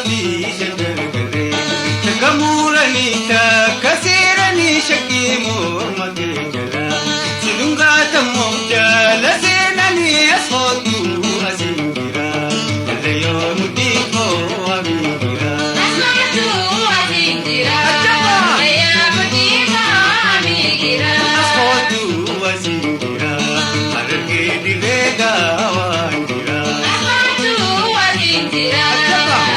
fi shagar gare takamurani ta kasirani shaki murmage jala sidunga tamomja lasenani asfotu azingira alayo mudiko amingira asfotu azingira alayo mudiko amingira asfotu azingira arge dilega wangira asfotu azingira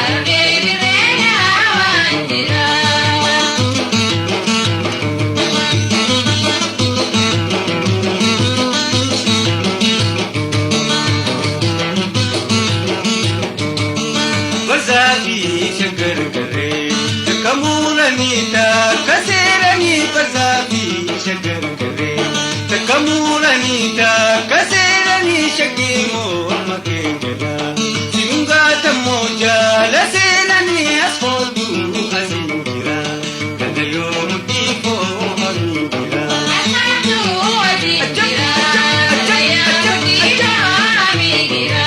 arge dilega wangira bazabi shagar gare takamurani ta kasirani bazabi shagar gare takamurani ta kasirani shaki murmage jala sidunga tamoja lasenani asfotu azingira kadayo mutiko amingira asfotu azingira alayo mudiko amingira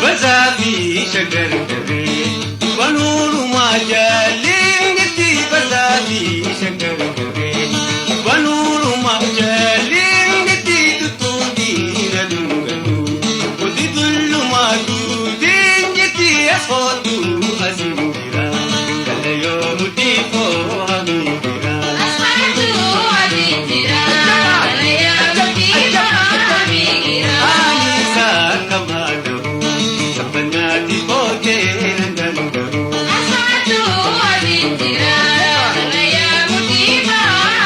bazabi shagar gare banuru majalingiti bazabi shagar gare banuru majalingiti tutundi radungadu udidullu madu dinjiti asfotu azingira kalayo mutiko amingira asfotu azingira alayo mudiko amingira anisa kamadahu sabanati bote nandandahu asfotu azingira alayo mudiko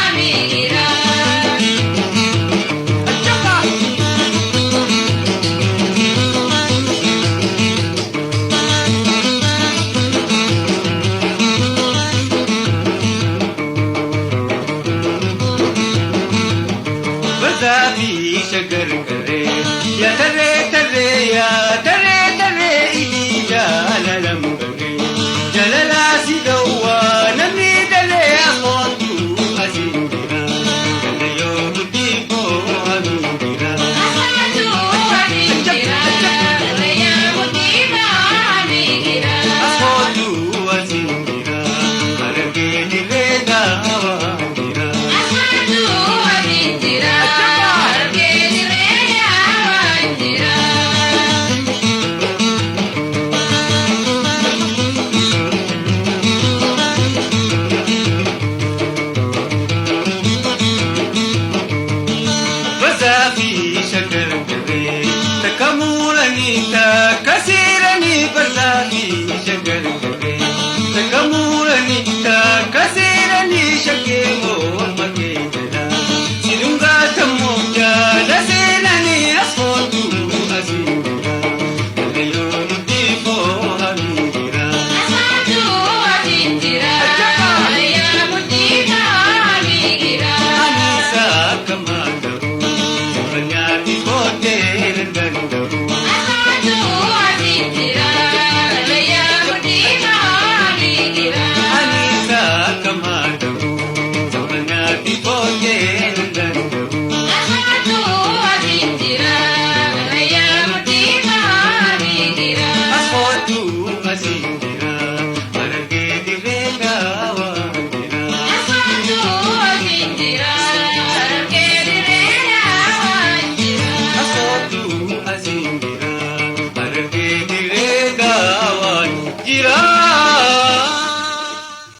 amingira bazabi shagar gare ya tare tare ya tare tare ili jalalam gare jalala sidawa nami dale afotu azingira kalayo mutiko amingira asfotu azingira alayo mudiko amingira afotu azingira arge dilega wangira asfotu azingira arge dilega wangira bazabi shagar gare takamurani ta kasirani bazabi shagar gare takamurani ta kasirani shake murmage jala sidunga tamoja lasenani asfotu azingira alayo mutiko amingira asfotu azingira alayo mudiko amingira anisa kamadahu sabanyati bote nandandahu asfotu azingira alayo mudiko amingira anisa kamadahu sabanyati bote